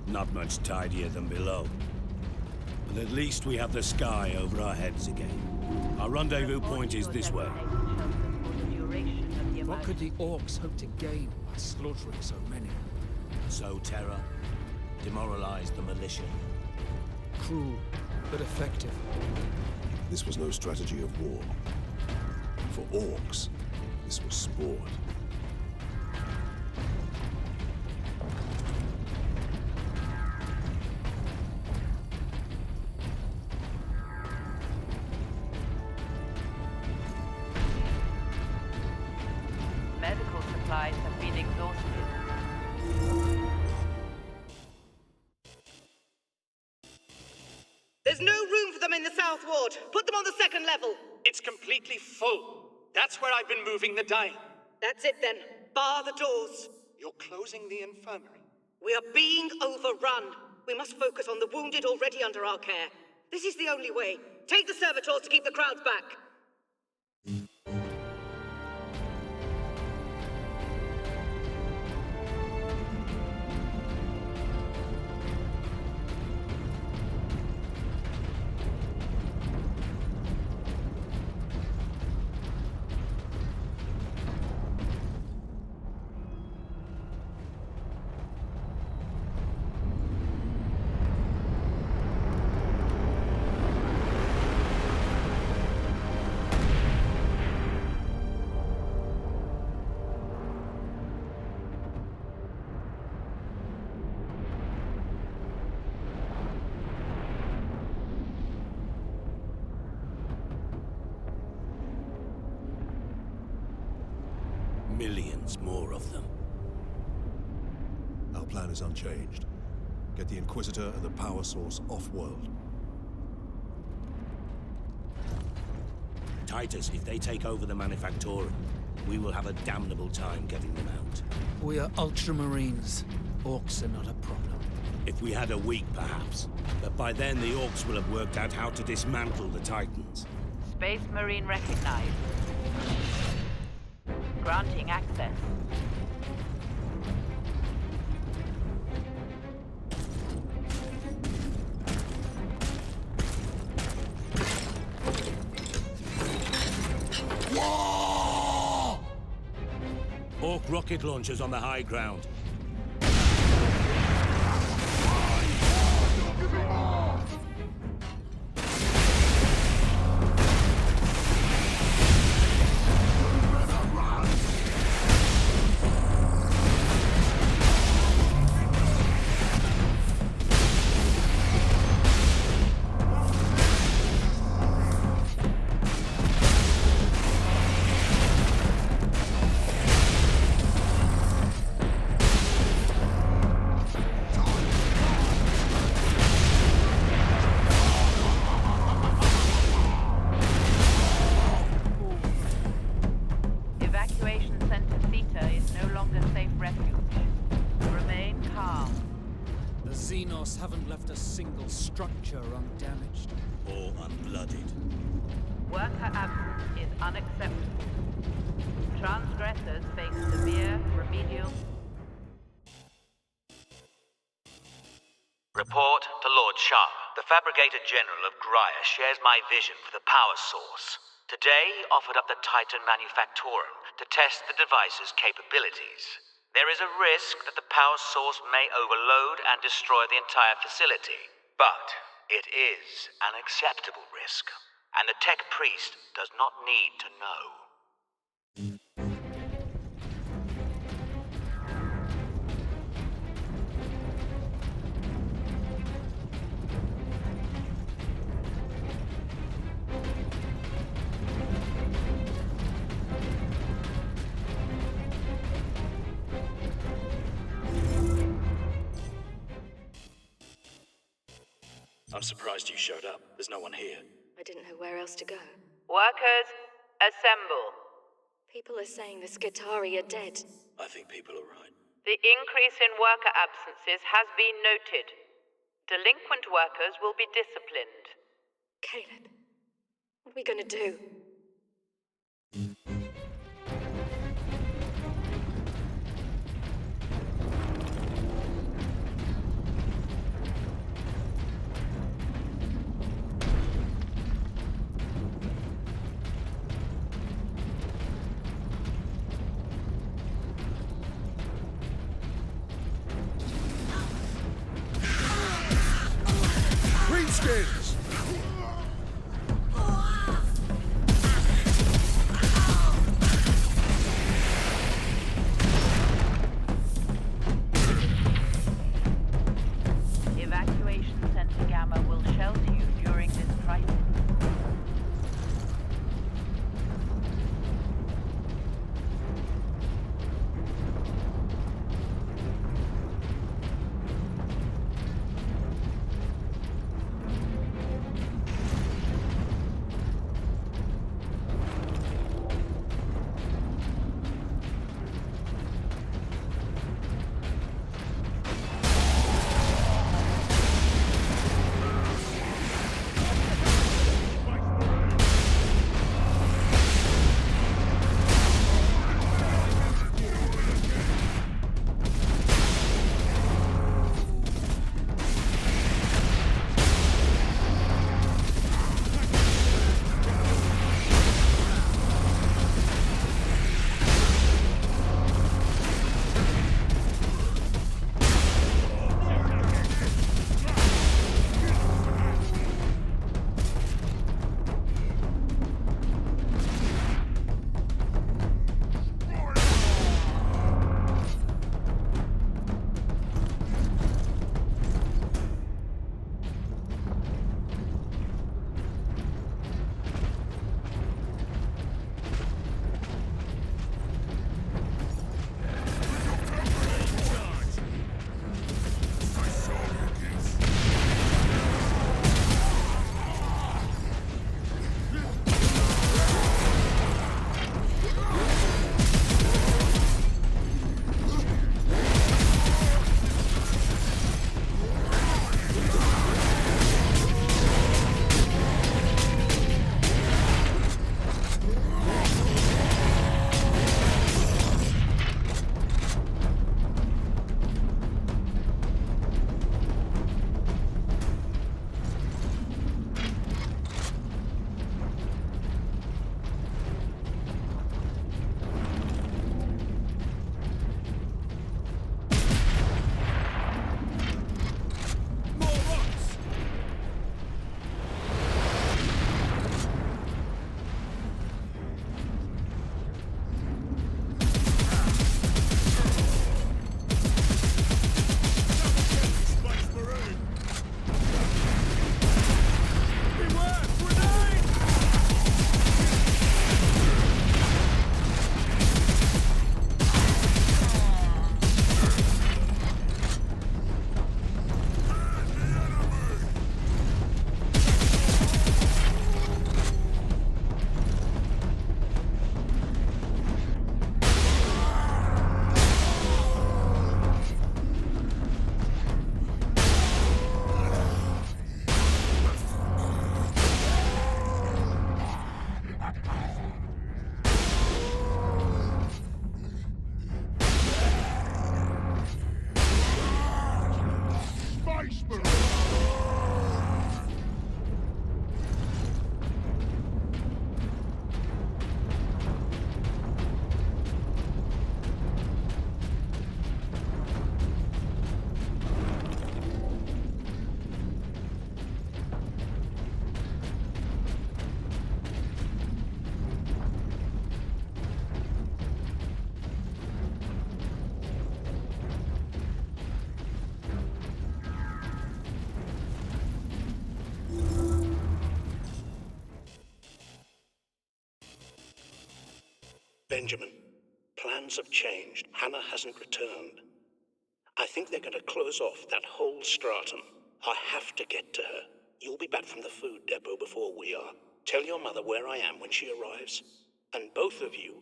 Not much tidier than below. But at least we have the sky over our heads again. Our rendezvous point is this way. What could the orcs hope to gain by slaughtering so many? Sow terror, demoralize the militia. Cruel, but effective. This was no strategy of war. For orcs, this was sport. Medical supplies have been exhausted. There's no room for them in the South Ward. Put them on the second level. It's completely full. That's where I've been moving the dying. That's it then. Bar the doors. You're closing the infirmary. We are being overrun. We must focus on the wounded already under our care. This is the only way. Take the servitors to keep the crowds back. Millions more of them. Our plan is unchanged. Get the Inquisitor and the power source off-world. Titus, if they take over the Manufactorum, we will have a damnable time getting them out. We are Ultramarines. Orcs are not a problem. If we had a week, perhaps. But by then, the Orcs will have worked out how to dismantle the Titans. Space Marine recognized. Granting access. Orc rocket launchers on the high ground. Haven't left a single structure undamaged. Or unblooded. Worker absence is unacceptable. Transgressors face severe remedial... Report to Lord Sharp. The Fabricator General of Graia shares my vision for the power source. Today, he offered up the Titan Manufactorum to test the device's capabilities. There is a risk that the power source may overload and destroy the entire facility. But it is an acceptable risk, and the Tech Priest does not need to know. I'm surprised you showed up. There's no one here. I didn't know where else to go. Workers, assemble. People are saying the Skitarii are dead. I think people are right. The increase in worker absences has been noted. Delinquent workers will be disciplined. Caleb, what are we gonna do? skins! Evacuation Center Gamma will shelter you during this crisis. Benjamin, plans have changed. Hannah hasn't returned. I think they're going to close off that whole stratum. I have to get to her. You'll be back from the food depot before we are. Tell your mother where I am when she arrives. And both of you,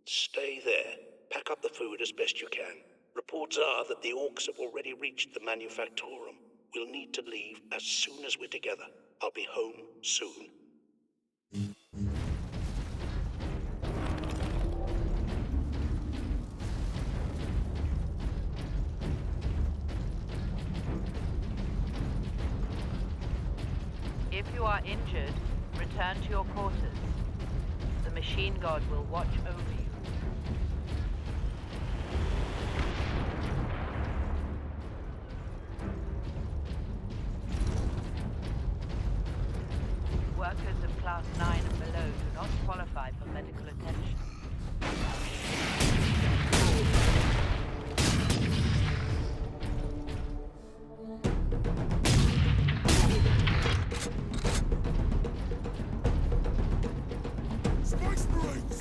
stay there. Pack up the food as best you can. Reports are that the orcs have already reached the Manufactorum. We'll need to leave as soon as we're together. I'll be home soon. If you are injured, return to your quarters. The machine god will watch over you. Class 9 and below do not qualify for medical attention. Space Marines!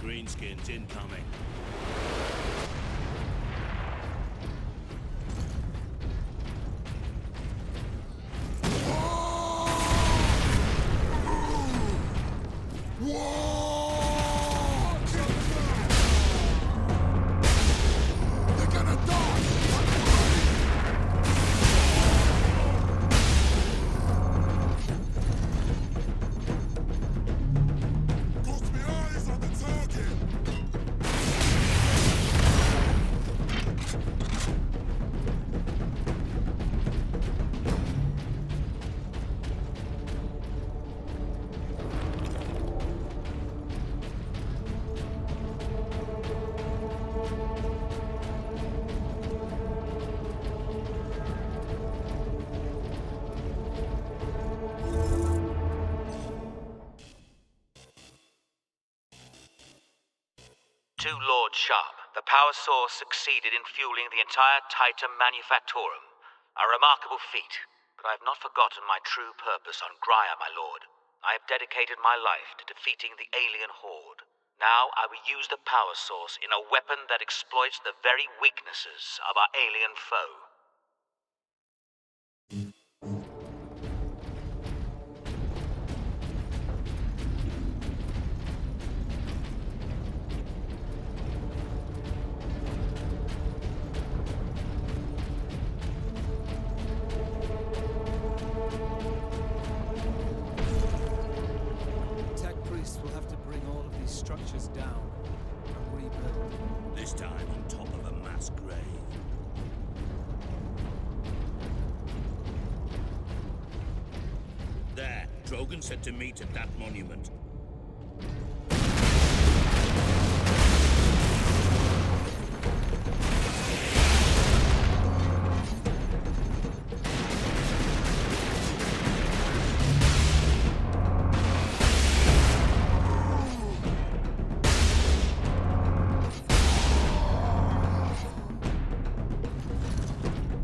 Greenskins incoming. They're gonna die! Got me eyes on the target! To Lord Sharp, the power source succeeded in fueling the entire Titan Manufactorum. A remarkable feat, but I have not forgotten my true purpose on Graia, my lord. I have dedicated my life to defeating the alien horde. Now I will use the power source in a weapon that exploits the very weaknesses of our alien foe. Tech priests will have to bring all of these structures down and rebuild. This time on top of a mass grave. There, Drogan said to meet at that monument.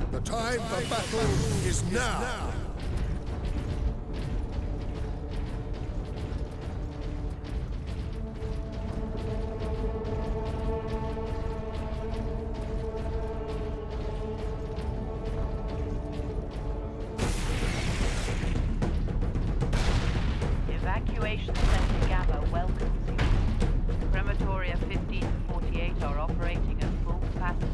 The time for battle is now! Evacuation Center Gamma welcomes you. Crematoria 15 to 48 are operating at full capacity.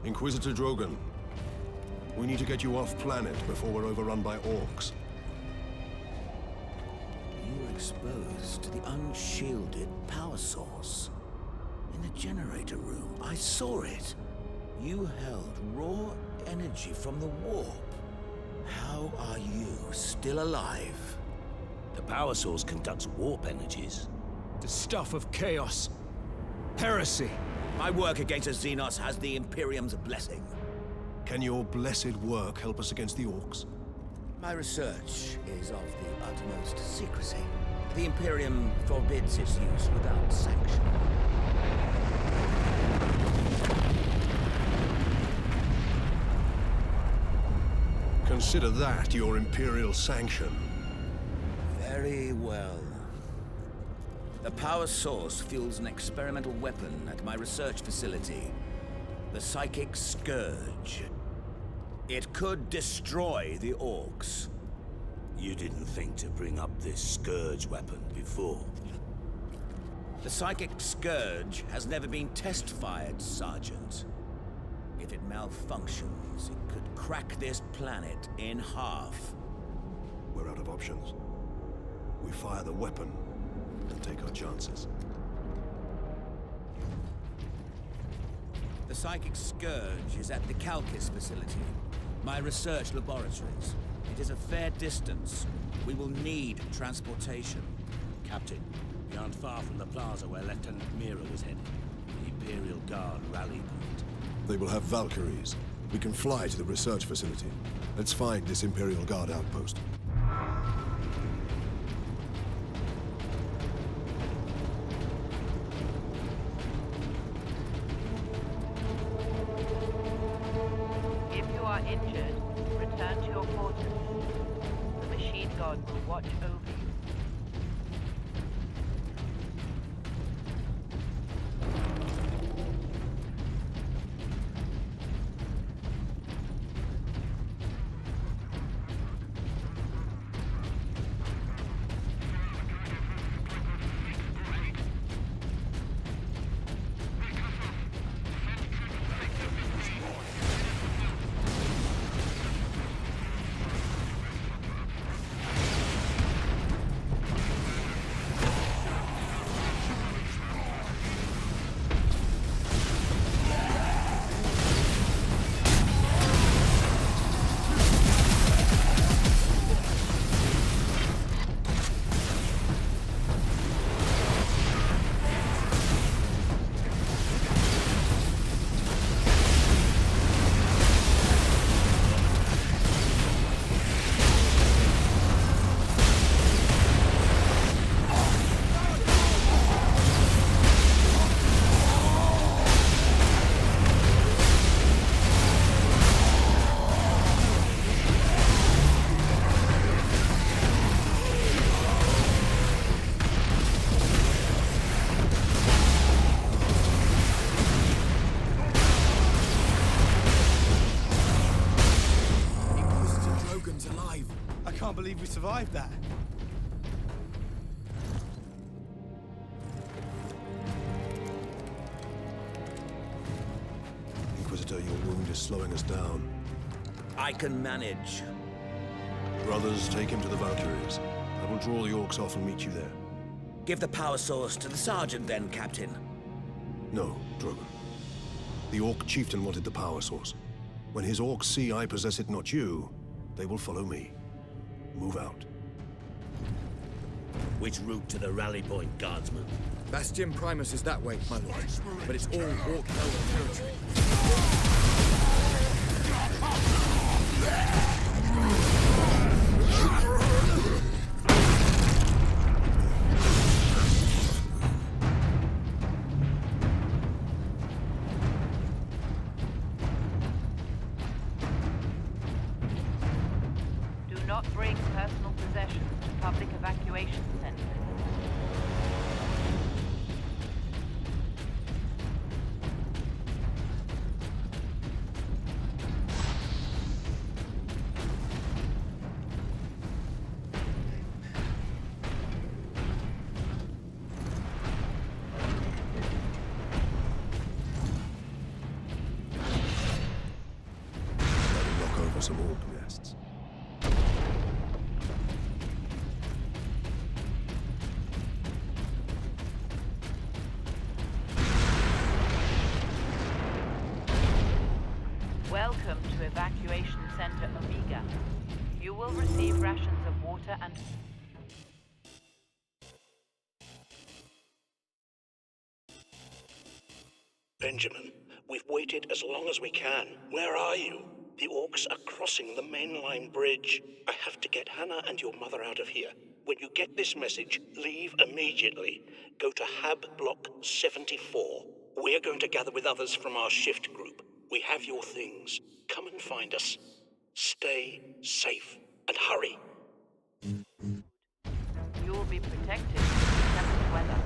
Inquisitor Drogan, we need to get you off planet before we're overrun by orcs. You were exposed to the unshielded power source. In the generator room, I saw it. You held raw energy from the warp. How are you still alive? The power source conducts warp energies. The stuff of chaos. Heresy. My work against the Xenos has the Imperium's blessing. Can your blessed work help us against the Orcs? My research is of the utmost secrecy. The Imperium forbids its use without sanction. Consider that your Imperial sanction. Very well. The power source fuels an experimental weapon at my research facility. The Psychic Scourge. It could destroy the Orcs. You didn't think to bring up this Scourge weapon before. The Psychic Scourge has never been test-fired, Sergeant. If it malfunctions, it could crack this planet in half. We're out of options. We fire the weapon and take our chances. The Psychic Scourge is at the Calcis facility, my research laboratories. It is a fair distance. We will need transportation. Captain, we aren't far from the plaza where Lieutenant Mira was heading. The Imperial Guard rally point. They will have Valkyries. We can fly to the research facility. Let's find this Imperial Guard outpost. If you are injured, return to your quarters. The machine god will watch over you. I can't believe we survived that. Inquisitor, your wound is slowing us down. I can manage. Brothers, take him to the Valkyries. I will draw the Orcs off and meet you there. Give the power source to the Sergeant then, Captain. No, Drogan. The Orc chieftain wanted the power source. When his Orcs see I possess it, not you, they will follow me. Move out. Which route to the rally point, Guardsman? Bastion Primus is that way, my lord. But it's all Orc-held territory. Do not bring personal possessions to public evacuation centers. Let him knock over some Orc nests. Evacuation Center Omega. You will receive rations of water and... Benjamin, we've waited as long as we can. Where are you? The orcs are crossing the mainline bridge. I have to get Hannah and your mother out of here. When you get this message, leave immediately. Go to Hab Block 74. We're going to gather with others from our shift group. We have your things. Come and find us. Stay safe and hurry. You will be protected from inclement weather.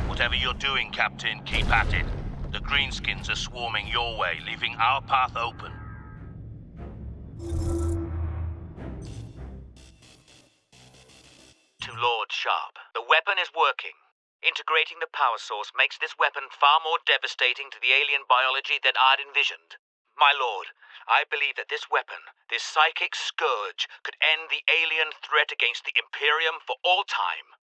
Whatever you're doing, Captain, keep at it. The Greenskins are swarming your way, leaving our path open. To Lord Sharp, the weapon is working. Integrating the power source makes this weapon far more devastating to the alien biology than I'd envisioned. My lord, I believe that this weapon, this psychic scourge, could end the alien threat against the Imperium for all time.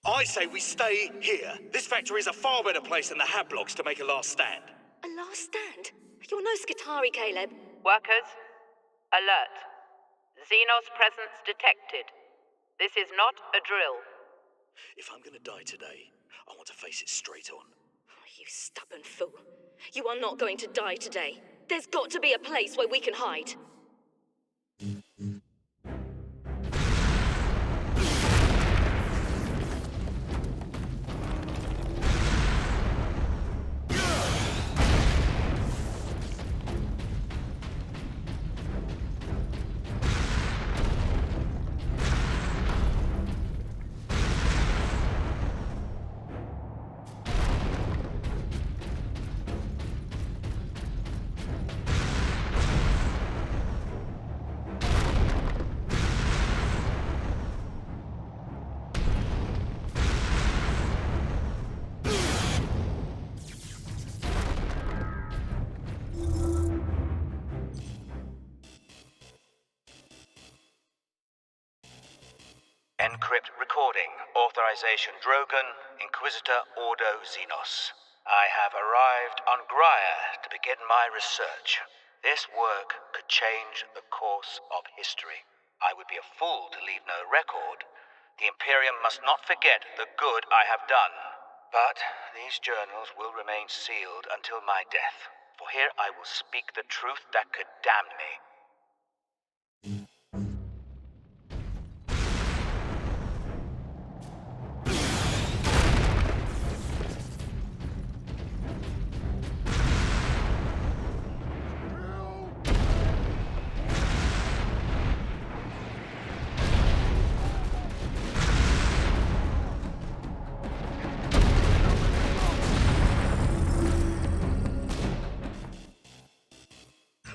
I say we stay here. This factory is a far better place than the Hab blocks to make a last stand. A last stand? You're no Skitari, Caleb. Workers, alert. Xenos presence detected. This is not a drill. If I'm gonna die today, I want to face it straight on. Oh, you stubborn fool. You are not going to die today. There's got to be a place where we can hide. Encrypt recording. Authorization Drogan, Inquisitor Ordo Xenos. I have arrived on Graia to begin my research. This work could change the course of history. I would be a fool to leave no record. The Imperium must not forget the good I have done. But these journals will remain sealed until my death. For here I will speak the truth that could damn me.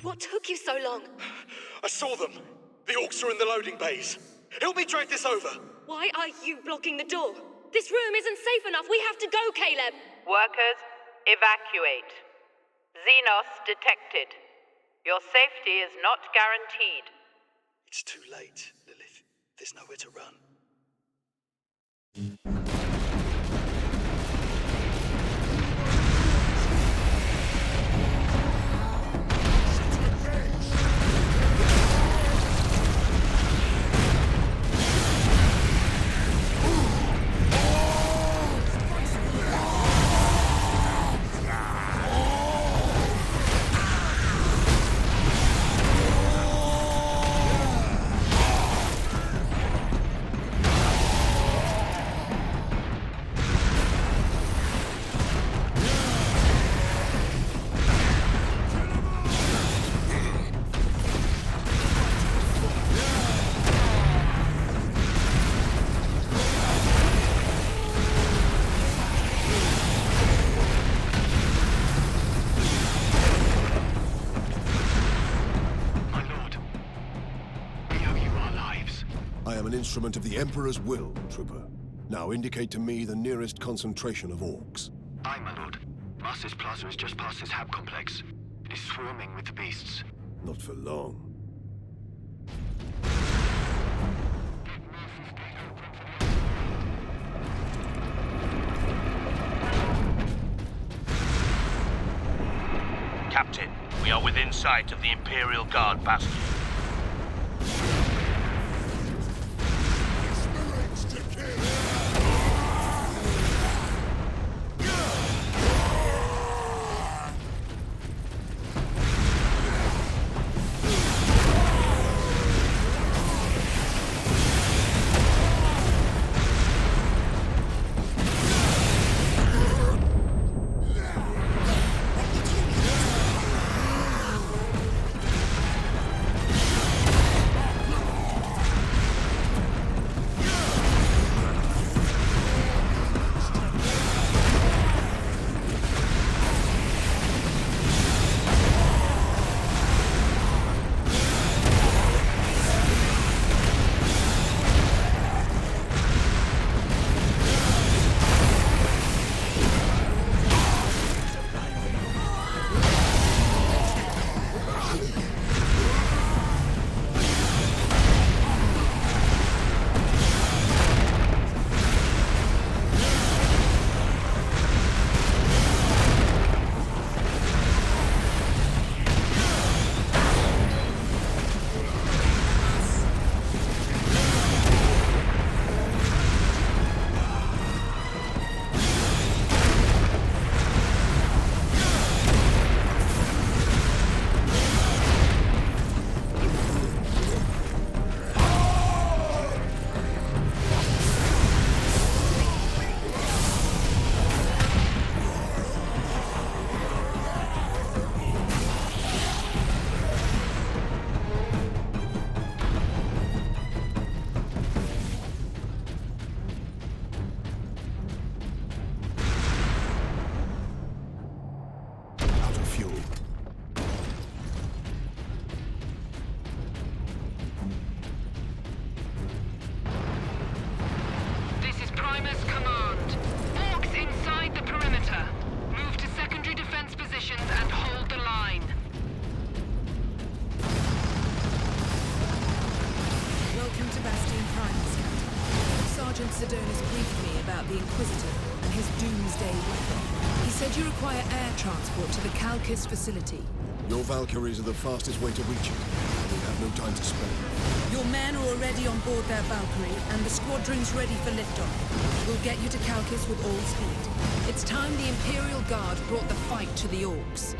What took you so long? I saw them. The orcs are in the loading bays. Help me drag this over. Why are you blocking the door? This room isn't safe enough. We have to go, Caleb. Workers, evacuate. Xenos detected. Your safety is not guaranteed. It's too late, Lilith. There's nowhere to run. An instrument of the Emperor's will, Trooper. Now indicate to me the nearest concentration of orcs. Aye, my lord. Master's plaza is just past his hab complex. It is swarming with the beasts. Not for long. Captain, we are within sight of the Imperial Guard bastion. Sergeant Sidonus briefed me about the Inquisitor and his doomsday weapon. He said you require air transport to the Calcus facility. Your Valkyries are the fastest way to reach it. We have no time to spare. Your men are already on board their Valkyrie, and the squadron's ready for liftoff. We'll get you to Calcus with all speed. It's time the Imperial Guard brought the fight to the Orcs.